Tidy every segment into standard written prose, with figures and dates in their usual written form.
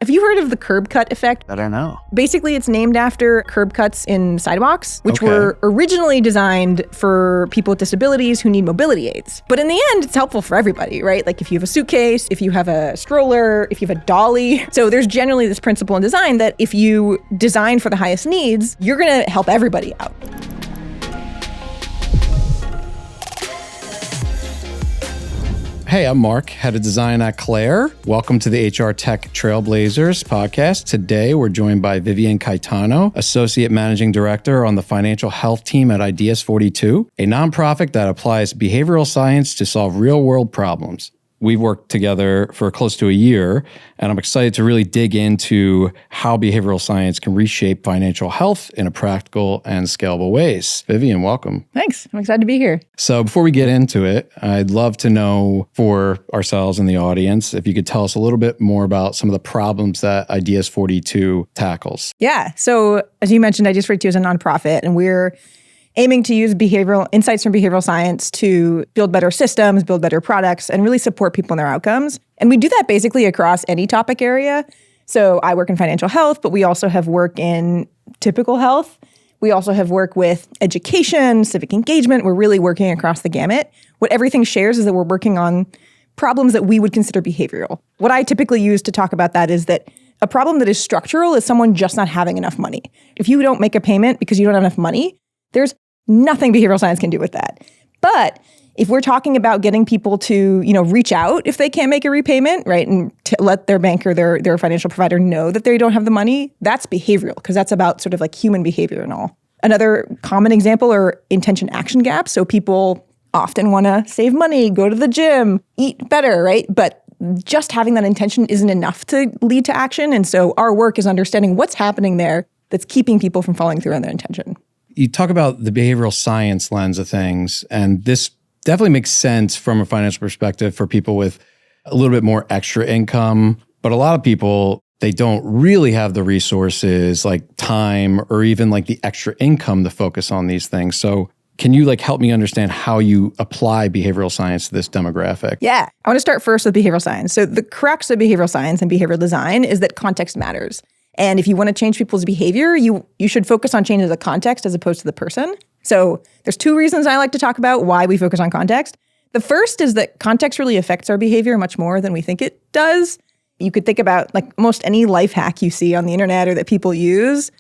Have you heard of the curb cut effect? I don't know. Basically, it's named after curb cuts in sidewalks, which were originally designed for people with disabilities who need mobility aids. But in the end, it's helpful for everybody, right? Like if you have a suitcase, if you have a stroller, if you have a dolly. So there's generally this principle in design that if you design for the highest needs, you're going to help everybody out. Hey, I'm Mark, head of design at Clair. Welcome to the HR Tech Trailblazers podcast. Today, we're joined by Vivien Caetano, Associate Managing Director on the financial health team at ideas42, a nonprofit that applies behavioral science to solve real-world problems. We've worked together for close to a year, and I'm excited to really dig into how behavioral science can reshape financial health in a practical and scalable ways. Vivien, welcome. Thanks. I'm excited to be here. So before we get into it, I'd love to know for ourselves and the audience, if you could tell us a little bit more about some of the problems that ideas42 tackles. Yeah. So as you mentioned, ideas42 is a nonprofit, and we're aiming to use behavioral insights from behavioral science to build better systems, build better products, and really support people in their outcomes. And we do that basically across any topic area. So I work in financial health, but we also have work in typical health. We also have work with education, civic engagement. We're really working across the gamut. What everything shares is that we're working on problems that we would consider behavioral. What I typically use to talk about that is that a problem that is structural is someone just not having enough money. If you don't make a payment because you don't have enough money, there's nothing behavioral science can do with that. But if we're talking about getting people to, reach out if they can't make a repayment, right, and to let their bank or their financial provider know that they don't have the money, that's behavioral, because that's about sort of like human behavior and all. Another common example are intention action gaps. So people often want to save money, go to the gym, eat better, right? But just having that intention isn't enough to lead to action. And so our work is understanding what's happening there that's keeping people from following through on their intention. You talk about the behavioral science lens of things, and this definitely makes sense from a financial perspective for people with a little bit more extra income. But a lot of people, they don't really have the resources like time or even like the extra income to focus on these things. So can you help me understand how you apply behavioral science to this demographic? Yeah, I want to start first with behavioral science. So the crux of behavioral science and behavioral design is that context matters. And if you want to change people's behavior, you should focus on changing the context as opposed to the person. So there's two reasons I like to talk about why we focus on context. The first is that context really affects our behavior much more than we think it does. You could think about almost any life hack you see on the internet or that people use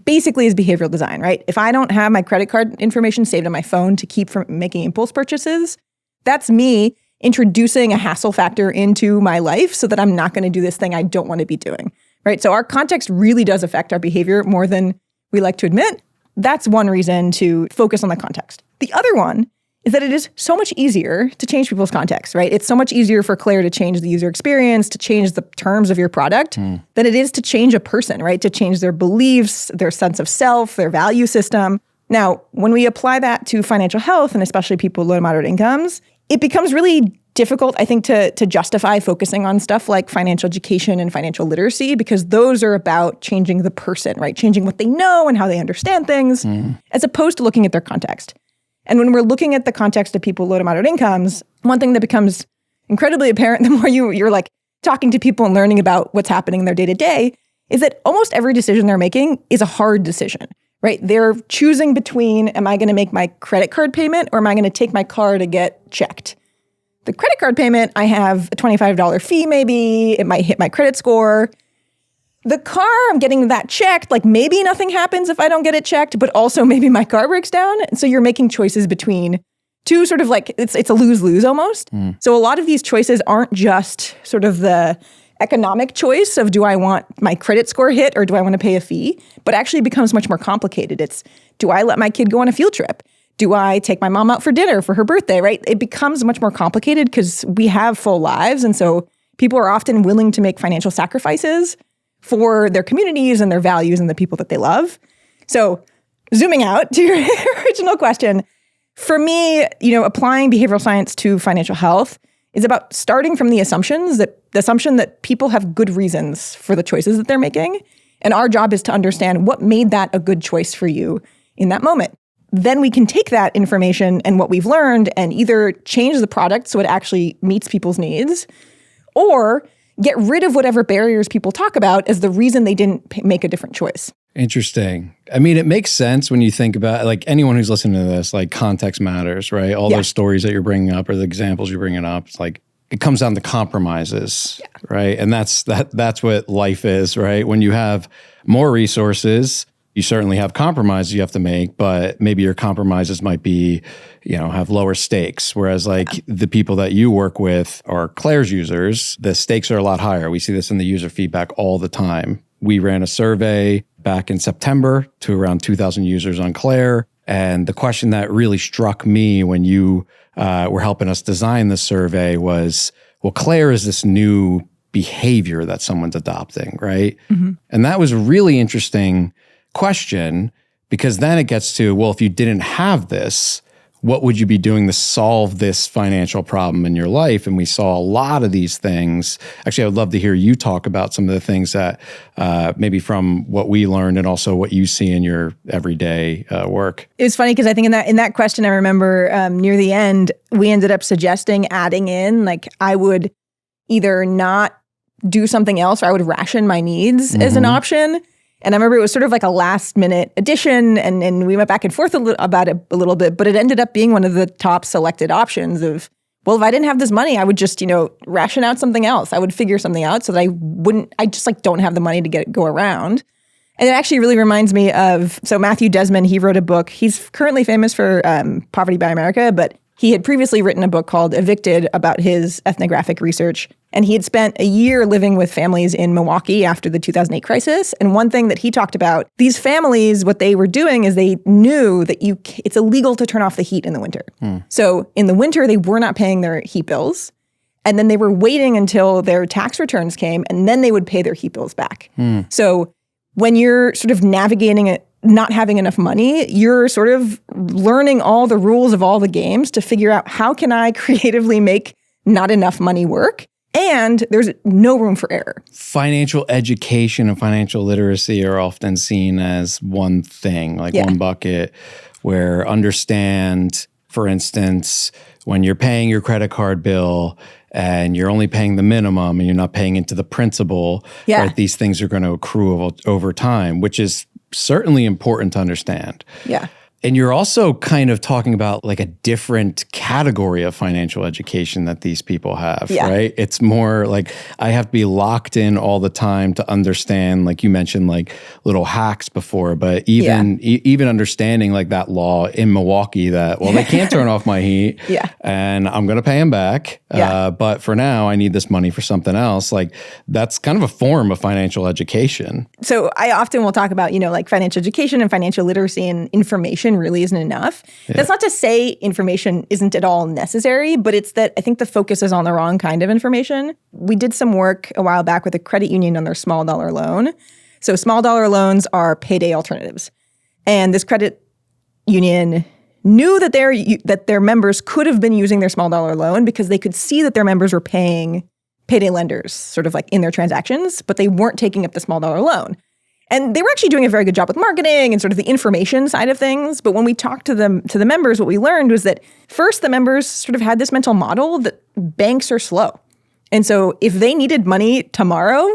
basically is behavioral design, right? If I don't have my credit card information saved on my phone to keep from making impulse purchases, that's me introducing a hassle factor into my life so that I'm not going to do this thing I don't want to be doing. Right? So our context really does affect our behavior more than we like to admit. That's one reason to focus on the context. The other one is that it is so much easier to change people's context, right? It's so much easier for Clair to change the user experience, to change the terms of your product, than it is to change a person, right? To change their beliefs, their sense of self, their value system. Now, when we apply that to financial health, and especially people with low to moderate incomes, it becomes really difficult, I think, to justify focusing on stuff like financial education and financial literacy, because those are about changing the person, right? Changing what they know and how they understand things, as opposed to looking at their context. And when we're looking at the context of people with low to moderate incomes, one thing that becomes incredibly apparent the more you're talking to people and learning about what's happening in their day-to-day is that almost every decision they're making is a hard decision, right? They're choosing between, am I going to make my credit card payment or am I going to take my car to get checked? The credit card payment, I have a $25 fee maybe, it might hit my credit score. The car, I'm getting that checked, maybe nothing happens if I don't get it checked, but also maybe my car breaks down. And so you're making choices between two sort of it's a lose-lose almost. So a lot of these choices aren't just sort of the economic choice of do I want my credit score hit or do I want to pay a fee, but actually becomes much more complicated. It's do I let my kid go on a field trip? Do I take my mom out for dinner for her birthday, right? It becomes much more complicated because we have full lives. And so people are often willing to make financial sacrifices for their communities and their values and the people that they love. So zooming out to your original question, for me, applying behavioral science to financial health is about starting from the assumption that people have good reasons for the choices that they're making. And our job is to understand what made that a good choice for you in that moment. Then we can take that information and what we've learned and either change the product so it actually meets people's needs, or get rid of whatever barriers people talk about as the reason they didn't make a different choice. Interesting. I mean, it makes sense when you think about like anyone who's listening to this, like context matters, right? All those stories that you're bringing up or the examples you're bringing up, it's like it comes down to compromises, right? And that's what life is, right? When you have more resources, you certainly have compromises you have to make, but maybe your compromises might be, have lower stakes. Whereas like the people that you work with are Clair's users, the stakes are a lot higher. We see this in the user feedback all the time. We ran a survey back in September to around 2,000 users on Clair. And the question that really struck me when you were helping us design the survey was, well, Clair is this new behavior that someone's adopting, right? Mm-hmm. And that was a really interesting question, because then it gets to, well, if you didn't have this, what would you be doing to solve this financial problem in your life? And we saw a lot of these things. Actually, I would love to hear you talk about some of the things that maybe from what we learned and also what you see in your everyday work. It was funny because I think in that question, I remember near the end, we ended up suggesting adding in, like I would either not do something else or I would ration my needs as an option. And I remember it was sort of like a last minute addition and we went back and forth about it a little bit, but it ended up being one of the top selected options of, well, if I didn't have this money, I would just, ration out something else. I would figure something out so that I just like don't have the money to go around. And it actually really reminds me of, so Matthew Desmond, he wrote a book. He's currently famous for Poverty by America, but he had previously written a book called Evicted about his ethnographic research. And he had spent a year living with families in Milwaukee after the 2008 crisis. And one thing that he talked about, these families, what they were doing is they knew that it's illegal to turn off the heat in the winter. So in the winter, they were not paying their heat bills. And then they were waiting until their tax returns came, and then they would pay their heat bills back. So when you're sort of navigating it, not having enough money, you're sort of learning all the rules of all the games to figure out how can I creatively make not enough money work? And there's no room for error. Financial education and financial literacy are often seen as one thing, like one bucket, where understand, for instance, when you're paying your credit card bill and you're only paying the minimum and you're not paying into the principal, right, these things are going to accrue over time, which is certainly important to understand. Yeah. And you're also kind of talking about like a different category of financial education that these people have, right? It's more like I have to be locked in all the time to understand, like you mentioned, like little hacks before, but even understanding like that law in Milwaukee that, well, they can't turn off my heat and I'm going to pay them back. But for now, I need this money for something else. Like that's kind of a form of financial education. So I often will talk about, like financial education and financial literacy and information really isn't enough. That's not to say information isn't at all necessary, but it's that I think the focus is on the wrong kind of information. We did some work a while back with a credit union on their small dollar loan. So small dollar loans are payday alternatives. And this credit union knew that their members could have been using their small dollar loan because they could see that their members were paying payday lenders sort of like in their transactions, but they weren't taking up the small dollar loan. And they were actually doing a very good job with marketing and sort of the information side of things. But when we talked to the members, what we learned was that first, the members sort of had this mental model that banks are slow. And so if they needed money tomorrow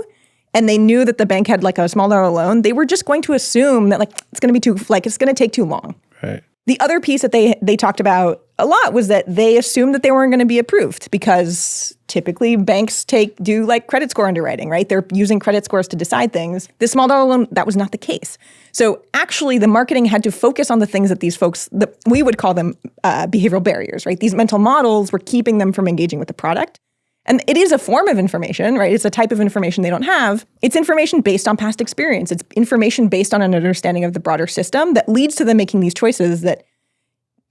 and they knew that the bank had like a small dollar loan, they were just going to assume that it's going to take too long. Right. The other piece that they talked about a lot was that they assumed that they weren't going to be approved because typically banks do like credit score underwriting, right? They're using credit scores to decide things. The small dollar loan, that was not the case. So actually the marketing had to focus on the things that these folks, we would call them behavioral barriers, right? These mental models were keeping them from engaging with the product. And it is a form of information, right? It's a type of information they don't have. It's information based on past experience. It's information based on an understanding of the broader system that leads to them making these choices that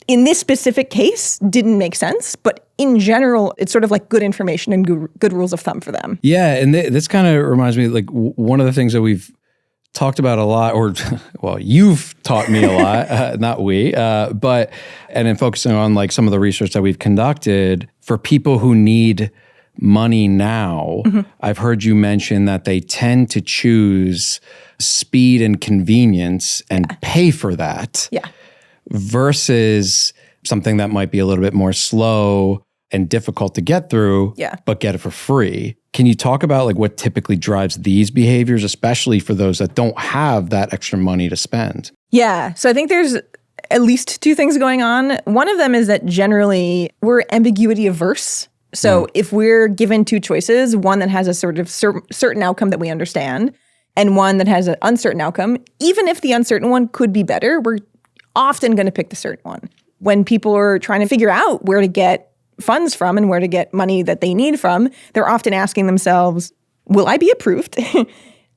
in this specific case didn't make sense. But in general, it's sort of like good information and good rules of thumb for them. Yeah. And this kind of reminds me, like one of the things that we've talked about a lot, or well, you've taught me a lot, not we, and in focusing on like some of the research that we've conducted for people who need money now, I've heard you mention that they tend to choose speed and convenience and pay for that versus something that might be a little bit more slow and difficult to get through, but get it for free. Can you talk about like what typically drives these behaviors, especially for those that don't have that extra money to spend? Yeah. So I think there's at least two things going on. One of them is that generally we're ambiguity averse. So if we're given two choices, one that has a sort of certain outcome that we understand, and one that has an uncertain outcome, even if the uncertain one could be better, we're often going to pick the certain one. When people are trying to figure out where to get funds from and where to get money that they need from, they're often asking themselves, will I be approved?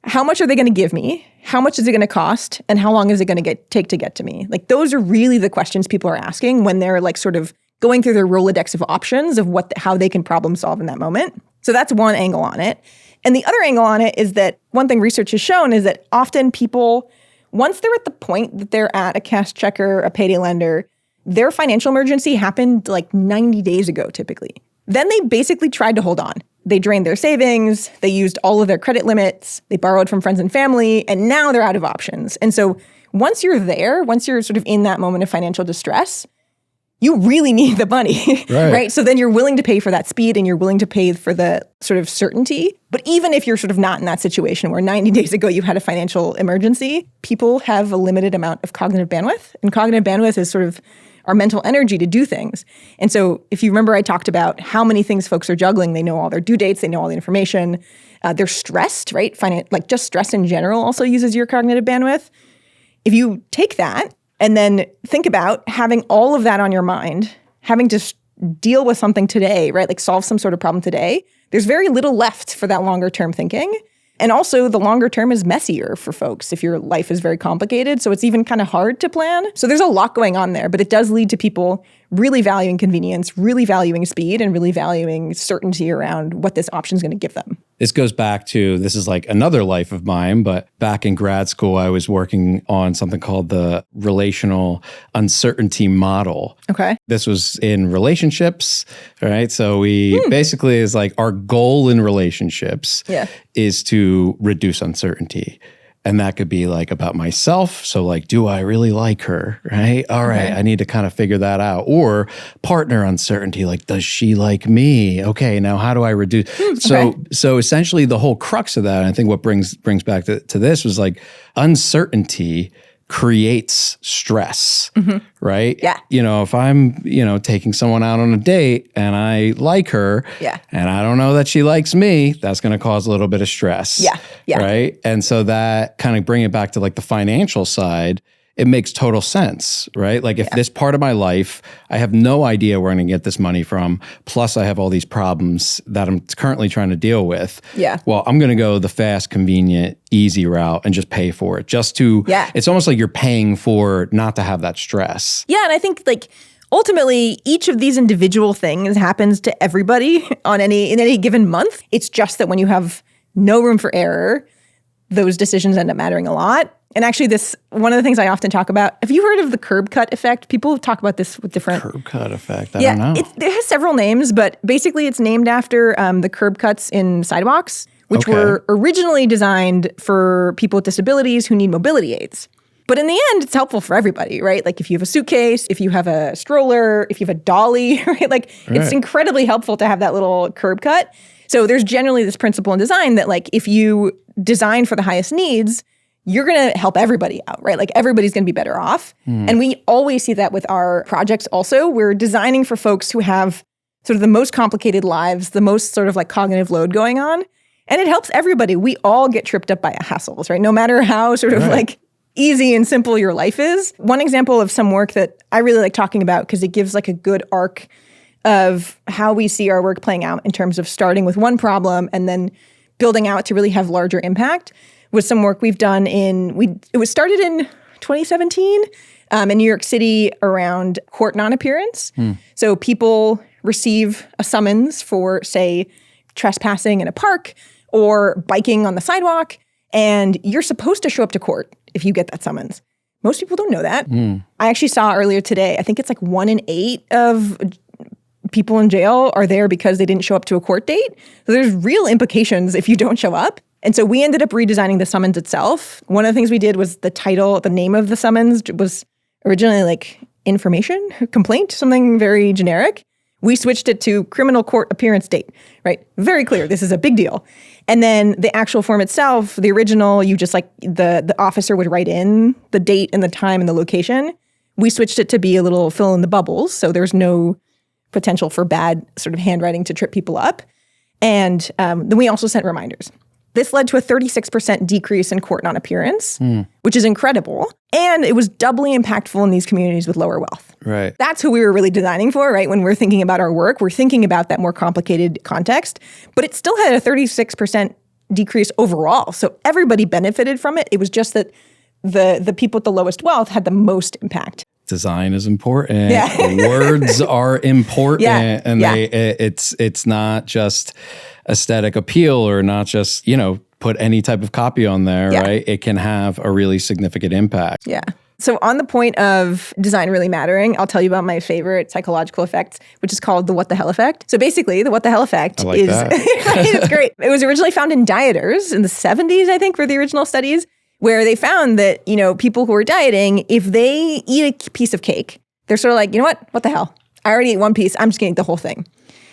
How much are they going to give me? How much is it going to cost? And how long is it going to take to get to me? Like those are really the questions people are asking when they're like sort of going through their Rolodex of options of how they can problem solve in that moment. So that's one angle on it. And the other angle on it is that one thing research has shown is that often people, once they're at the point that they're at a cash checker, a payday lender, their financial emergency happened like 90 days ago typically. Then they basically tried to hold on. They drained their savings, they used all of their credit limits, they borrowed from friends and family, and now they're out of options. And so once you're there, once you're sort of in that moment of financial distress, you really need the money, right? So then you're willing to pay for that speed and you're willing to pay for the sort of certainty. But even if you're sort of not in that situation where 90 days ago you had a financial emergency, people have a limited amount of cognitive bandwidth. And cognitive bandwidth is sort of our mental energy to do things. And so if you remember, I talked about how many things folks are juggling. They know all their due dates, they know all the information. They're stressed, right? Like just stress in general also uses your cognitive bandwidth. If you take that and then think about having all of that on your mind, having to deal with something today, right? Like solve some sort of problem today, there's very little left for that longer term thinking. And also the longer term is messier for folks if your life is very complicated. So it's even kind of hard to plan. So there's a lot going on there, but it does lead to people really valuing convenience, really valuing speed, and really valuing certainty around what this option is going to give them. This goes back to, this is like another life of mine, but back in grad school, I was working on something called the relational uncertainty model. Okay. This was in relationships, right? So we basically is like our goal in relationships is to reduce uncertainty. And that could be like about myself. So like, do I really like her, right? All right, I need to kind of figure that out. Or partner uncertainty, like, does she like me? Okay, now how do I reduce? So essentially the whole crux of that, and I think what brings back to this was like uncertainty creates stress, right? Yeah. You know, if I'm, taking someone out on a date and I like her and I don't know that she likes me, that's going to cause a little bit of stress. Yeah. Right. And so that kind of bring it back to like the financial side, it makes total sense, right? Like if this part of my life, I have no idea where I'm going to get this money from, plus I have all these problems that I'm currently trying to deal with. Yeah. Well, I'm going to go the fast, convenient, easy route and just pay for it. It's almost like you're paying for not to have that stress. Yeah. And I think like ultimately each of these individual things happens to everybody in any given month. It's just that when you have no room for error, those decisions end up mattering a lot. And actually one of the things I often talk about, have you heard of the curb cut effect? People talk about this with different... Curb cut effect? I don't know. It has several names, but basically it's named after the curb cuts in sidewalks, which were originally designed for people with disabilities who need mobility aids. But in the end, it's helpful for everybody, right? Like if you have a suitcase, if you have a stroller, if you have a dolly, right? Like it's incredibly helpful to have that little curb cut. So there's generally this principle in design that like if you design for the highest needs, you're going to help everybody out, right? Like everybody's going to be better off. And we always see that with our projects also. We're designing for folks who have sort of the most complicated lives, the most sort of like cognitive load going on. And it helps everybody. We all get tripped up by hassles, right? No matter how sort of like easy and simple your life is. One example of some work that I really like talking about because it gives like a good arc of how we see our work playing out in terms of starting with one problem and then building out to really have larger impact was some work we've done it was started in 2017 in New York City around court non-appearance. So people receive a summons for, say, trespassing in a park or biking on the sidewalk, and you're supposed to show up to court if you get that summons. Most people don't know that. I actually saw earlier today, I think it's like 1 in 8 of people in jail are there because they didn't show up to a court date. So there's real implications if you don't show up. And so we ended up redesigning the summons itself. One of the things we did was the name of the summons was originally like information, complaint, something very generic. We switched it to criminal court appearance date, right? Very clear. This is a big deal. And then the actual form itself, the original, you just like the officer would write in the date and the time and the location. We switched it to be a little fill in the bubbles. So there's no potential for bad sort of handwriting to trip people up. And then we also sent reminders. This led to a 36% decrease in court non-appearance, which is incredible. And it was doubly impactful in these communities with lower wealth. Right. That's who we were really designing for, right? When we're thinking about our work, we're thinking about that more complicated context. But it still had a 36% decrease overall. So everybody benefited from it. It was just that the people with the lowest wealth had the most impact. Design is important. Yeah. Words are important. Yeah. And Yeah. it's not just aesthetic appeal or not just, put any type of copy on there, Yeah. right? It can have a really significant impact. Yeah. So on the point of design really mattering, I'll tell you about my favorite psychological effect, which is called the what the hell effect. So basically, the what the hell effect I like is, that. it's great. It was originally found in dieters in the 70s, I think, were the original studies, where they found that, people who are dieting, if they eat a piece of cake, they're sort of like, you know what the hell? I already ate one piece. I'm just going to eat the whole thing.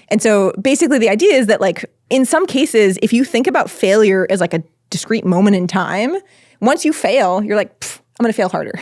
And so basically the idea is that like in some cases, if you think about failure as like a discrete moment in time, once you fail, you're like, I'm going to fail harder,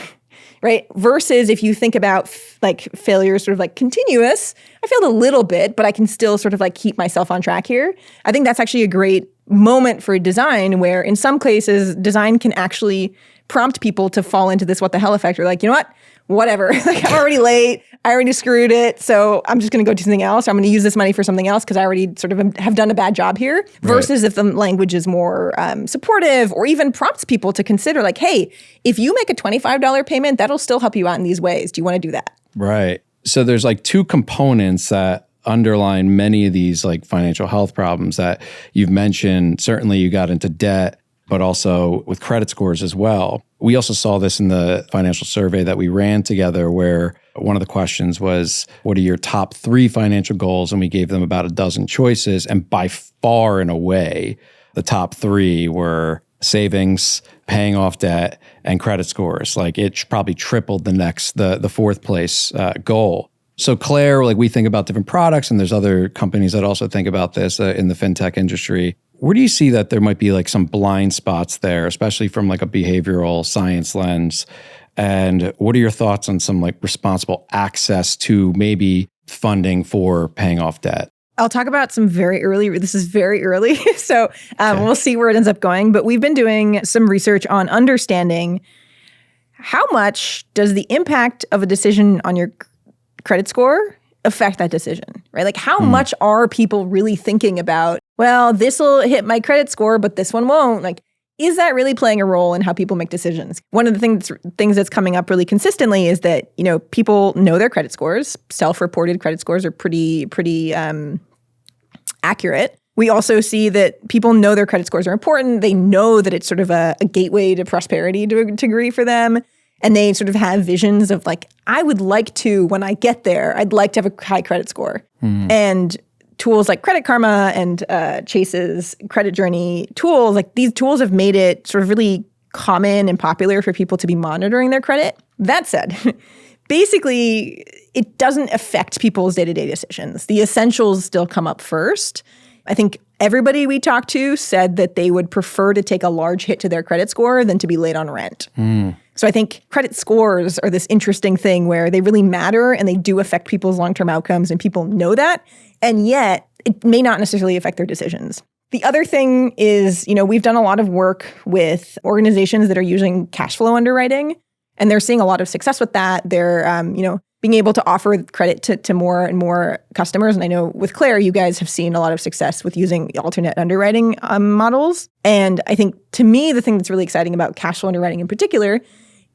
right? Versus if you think about like failure sort of like continuous, I failed a little bit, but I can still sort of like keep myself on track here. I think that's actually a great moment for design where in some cases design can actually prompt people to fall into this what the hell effect or like, you know what? Whatever. Like I'm already late. I already screwed it. So I'm just going to go do something else. Or I'm going to use this money for something else because I already sort of have done a bad job here. Versus if the language is more supportive or even prompts people to consider like, hey, if you make a $25 payment, that'll still help you out in these ways. Do you want to do that? Right. So there's like two components that underline many of these like financial health problems that you've mentioned. Certainly you got into debt, but also with credit scores as well. We also saw this in the financial survey that we ran together where one of the questions was, what are your top 3 financial goals? And we gave them about a dozen choices. And by far and away, the top 3 were savings, paying off debt, and credit scores. Like it probably tripled the fourth place goal. So Clair, like we think about different products and there's other companies that also think about this in the fintech industry. Where do you see that there might be like some blind spots there, especially from like a behavioral science lens? And what are your thoughts on some like responsible access to maybe funding for paying off debt? I'll talk about some this is very early, so we'll see where it ends up going. But we've been doing some research on understanding how much does the impact of a decision on your credit score affect that decision, right? Like how much are people really thinking about, well, this will hit my credit score, but this one won't? Like, is that really playing a role in how people make decisions? One of the things that's coming up really consistently is that, people know their credit scores. Self-reported credit scores are pretty accurate. We also see that people know their credit scores are important. They know that it's sort of a gateway to prosperity to a degree for them. And they sort of have visions of like, I would like to, when I get there, I'd like to have a high credit score. And tools like Credit Karma and Chase's credit journey tools, like these tools have made it sort of really common and popular for people to be monitoring their credit. That said, basically, it doesn't affect people's day-to-day decisions. The essentials still come up first. I think everybody we talked to said that they would prefer to take a large hit to their credit score than to be late on rent. So I think credit scores are this interesting thing where they really matter and they do affect people's long-term outcomes and people know that. And yet it may not necessarily affect their decisions. The other thing is, we've done a lot of work with organizations that are using cash flow underwriting and they're seeing a lot of success with that. They're, being able to offer credit to more and more customers. And I know with Clair, you guys have seen a lot of success with using alternate underwriting models. And I think to me, the thing that's really exciting about cash flow underwriting in particular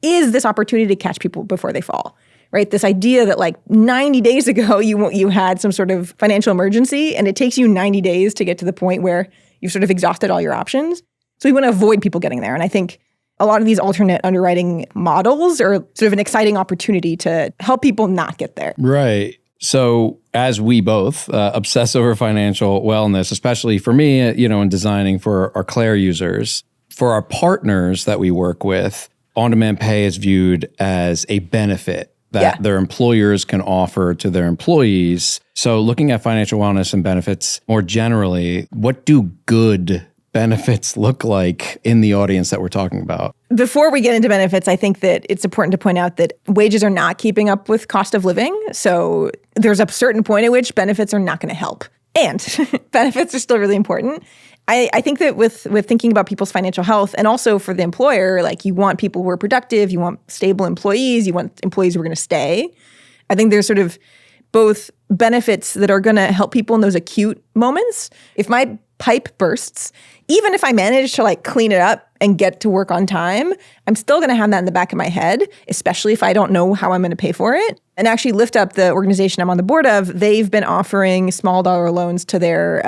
is this opportunity to catch people before they fall, right? This idea that like 90 days ago, you had some sort of financial emergency and it takes you 90 days to get to the point where you've sort of exhausted all your options. So we want to avoid people getting there. And I think a lot of these alternate underwriting models are sort of an exciting opportunity to help people not get there. Right. So as we both obsess over financial wellness, especially for me, in designing for our Clair users, for our partners that we work with, on-demand pay is viewed as a benefit that their employers can offer to their employees. So looking at financial wellness and benefits more generally, what do good benefits look like in the audience that we're talking about? Before we get into benefits, I think that it's important to point out that wages are not keeping up with cost of living. So there's a certain point at which benefits are not going to help. And benefits are still really important. I think that with thinking about people's financial health, and also for the employer, like you want people who are productive, you want stable employees, you want employees who are going to stay. I think there's sort of both benefits that are going to help people in those acute moments. If my pipe bursts, even if I manage to like clean it up and get to work on time, I'm still going to have that in the back of my head, especially if I don't know how I'm going to pay for it. And actually Lift Up, the organization I'm on the board of, they've been offering small dollar loans to their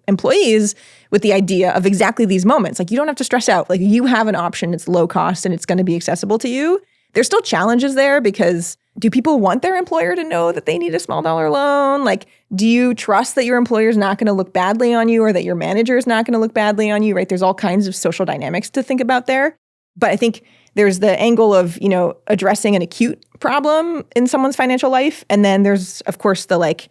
employees with the idea of exactly these moments. Like you don't have to stress out. Like you have an option, it's low cost and it's going to be accessible to you. There's still challenges there because do people want their employer to know that they need a small dollar loan? Like, do you trust that your employer is not going to look badly on you or that your manager is not going to look badly on you, right? There's all kinds of social dynamics to think about there. But I think there's the angle of, addressing an acute problem in someone's financial life. And then there's, of course, the like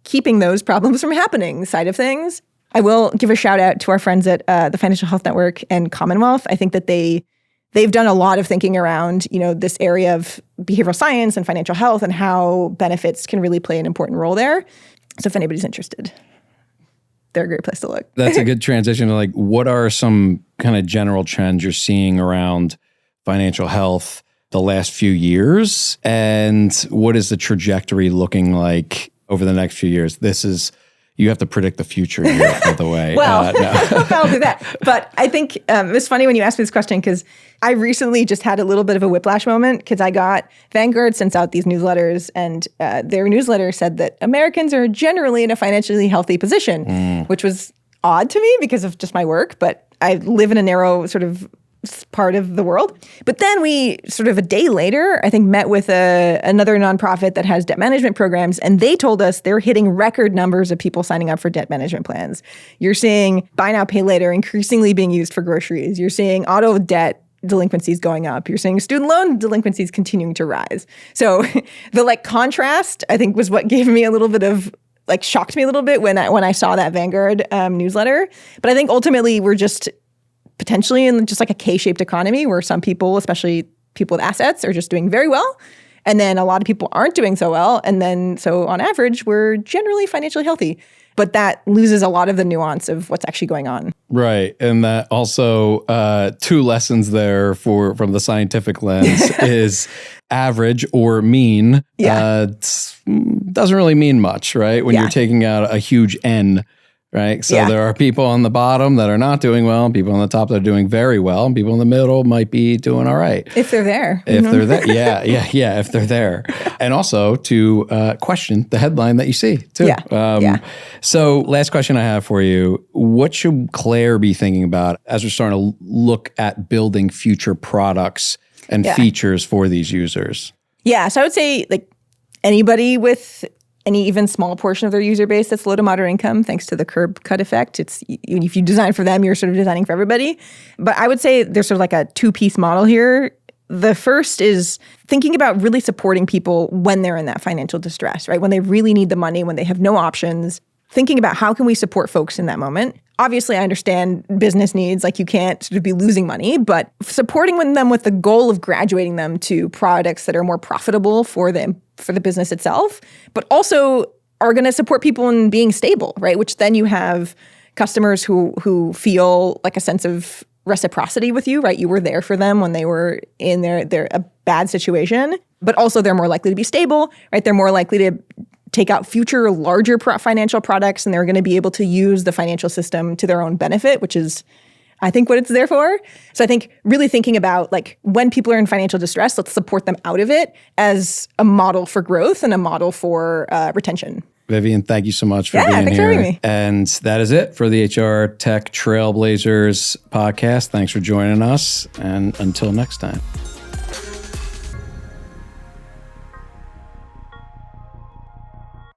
keeping those problems from happening side of things. I will give a shout out to our friends at the Financial Health Network and Commonwealth. I think that they've done a lot of thinking around, this area of behavioral science and financial health and how benefits can really play an important role there. So if anybody's interested, they're a great place to look. That's a good transition to like, what are some kind of general trends you're seeing around financial health the last few years? And what is the trajectory looking like over the next few years? You have to predict the future here, by the way. Well, no. I'll do that. But I think it was funny when you asked me this question because I recently just had a little bit of a whiplash moment because Vanguard sends out these newsletters and their newsletter said that Americans are generally in a financially healthy position, which was odd to me because of just my work. But I live in a narrow sort of part of the world. But then we sort of a day later, I think, met with another nonprofit that has debt management programs, and they told us they're hitting record numbers of people signing up for debt management plans. You're seeing buy now, pay later increasingly being used for groceries. You're seeing auto debt delinquencies going up. You're seeing student loan delinquencies continuing to rise. So the like contrast, I think, was what gave me a little bit of shocked me a little bit when I saw that Vanguard newsletter. But I think ultimately we're just potentially in just like a K-shaped economy where some people, especially people with assets, are just doing very well. And then a lot of people aren't doing so well. And then so on average, we're generally financially healthy. But that loses a lot of the nuance of what's actually going on. Right. And that also, two lessons there from the scientific lens is average or mean doesn't really mean much, right? When you're taking out a huge N. Right. So there are people on the bottom that are not doing well, and people on the top that are doing very well, and people in the middle might be doing all right. If they're there. If they're there. Yeah. If they're there. And also to question the headline that you see too. So last question I have for you. What should Clair be thinking about as we're starting to look at building future products and features for these users? Yeah. So I would say anybody with any even small portion of their user base that's low to moderate income, thanks to the curb cut effect. It's if you design for them, you're sort of designing for everybody. But I would say there's sort of like a two-piece model here. The first is thinking about really supporting people when they're in that financial distress, right? When they really need the money, when they have no options. Thinking about how can we support folks in that moment. Obviously, I understand business needs, you can't sort of be losing money, but supporting them with the goal of graduating them to products that are more profitable for the business itself, but also are going to support people in being stable, right? Which then you have customers who feel like a sense of reciprocity with you, right? You were there for them when they were in their a bad situation, but also they're more likely to be stable, right? They're more likely to take out future larger financial products, and they're going to be able to use the financial system to their own benefit, which is, I think, what it's there for. So I think really thinking about when people are in financial distress, let's support them out of it as a model for growth and a model for retention. Vivien, thank you so much for being thanks here. For having me. And that is it for the HR Tech Trailblazers podcast. Thanks for joining us, and until next time.